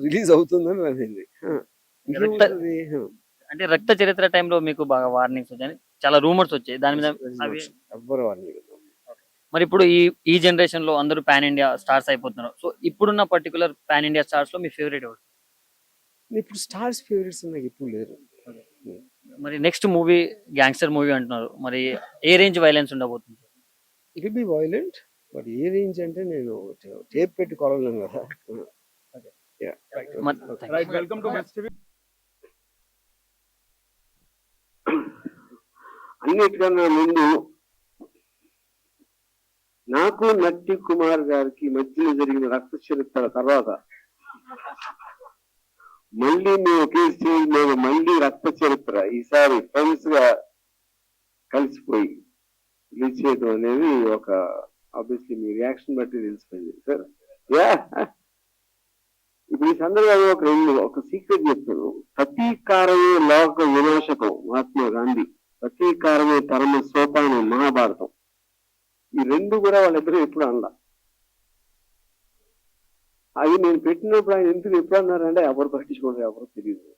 Release అవుతుందని అనేది. ఇంకేముంటది? అంటే రక్త చరిత్ర టైంలో మీకు బాగా వార్నింగ్స్ వచ్చాయని చాలా రూమర్స్ వచ్చాయి. దాని మీద అవి ఎవ్వరు వాడిని మరి ఇప్పుడు ఈ జనరేషన్ లో అందరూ పాన్ ఇండియా స్టార్స్ అయిపోతున్నారు. సో ఇప్పుడున్న పర్టికులర్ పాన్ ఇండియా స్టార్స్ లో మీ ఫేవరెట్ ఎవరు? ఇప్పుడు స్టార్స్ ఫేవరెట్స్ నాకు ఎప్పుడు లేరు. మరి నెక్స్ట్ మూవీ గ్యాంగ్స్టర్ మూవీ అంటున్నారు. మరి ఏ రేంజ్ వైలెన్స్ ఉండబోతుంది? It will be violent, but A range అంటే నేను టేప్ పెట్టి కొలవలేను కదా. Welcome to best TV. అన్నిటికన్నా ముందు నాకు నట్టి కుమార్ గారికి మధ్యలో జరిగిన రక్త చరిత్ర తర్వాత మళ్ళీ మేము ఒకే స్టేజ్ మీద మళ్ళీ రక్త చరిత్ర ఈసారి ఫ్రెండ్స్ గా కలిసిపోయి రిలీజ్ చేయడం అనేది ఒక ఆబ్వియస్లీ మీ రియాక్షన్ బట్టి తెలిసిపోయింది సార్. యా, ఇప్పుడు ఈ సందర్భంగా ఒక సీక్రెట్ చెప్తాను. ప్రతీకారమే లోక వినాశకం మహాత్మా గాంధీ, ప్రతీకారమే పరమ సోపానం మహాభారతం. ఈ రెండు కూడా వాళ్ళిద్దరూ ఎప్పుడు అనలా. అది నేను పెట్టినప్పుడు ఆయన ఎందుకు ఎప్పుడు అన్నారంటే ఎవరు పట్టించుకోవడం ఎవరు తెలియదు.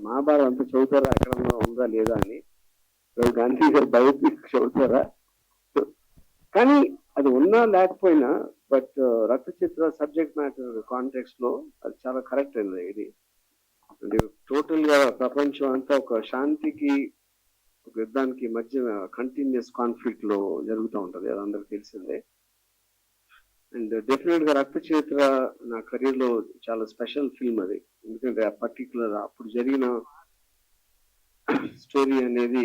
మహాభారతం అంతా చదువుతారా ఎక్కడ ఉందా లేదా అని గాంధీ గారు బయట చదువుతారా, కానీ అది ఉన్నా లేకపోయినా బట్ రక్త చిత్ర సబ్జెక్ట్ మ్యాటర్ కాంటెక్స్ట్ లో అది చాలా కరెక్ట్ అయింది. ఇది టోటల్ గా ప్రపంచం అంతా ఒక శాంతికి ఒక యుద్ధానికి మధ్య కంటిన్యూస్ కాన్ఫ్లిక్ట్ లో జరుగుతూ ఉంటది, అది అందరికి తెలిసిందే. అండ్ డెఫినెట్ గా రక్త చరిత్ర నా కెరీర్ లో చాలా స్పెషల్ ఫిల్మ్ అది. ఎందుకంటే ఆ పర్టికులర్ అప్పుడు జరిగిన స్టోరీ అనేది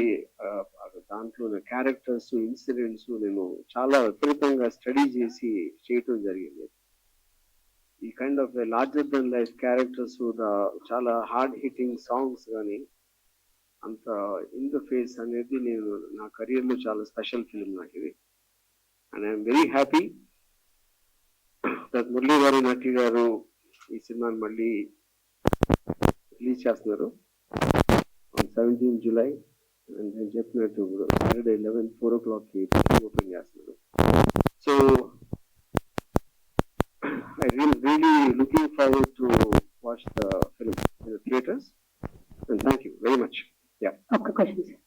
దాంట్లో క్యారెక్టర్స్ ఇన్సిడెంట్స్ నేను చాలా విపరీతంగా స్టడీ చేసి చేయటం జరిగింది. ఈ kind of larger than life characters, చాలా హార్డ్ హిట్టింగ్ సాంగ్స్ కానీ అంత ఇన్ ద ఫేస్ అనేది నేను నా కెరీర్ లో చాలా స్పెషల్ ఫిల్మ్ నాకు ఇది. And I'm very happy that Murali గారు నటి గారు ఈ సినిమాని మళ్ళీ రిలీజ్ చేస్తున్నారు 17 జూలై. అండ్ నేను చెప్పినట్టు సాటర్డే 11 4 o'clock ఓపెన్ చేస్తున్నారు. So I really looking forward to watch the film in the theatres. And thank you very much. ఒక్క క్వశ్చన్ సార్,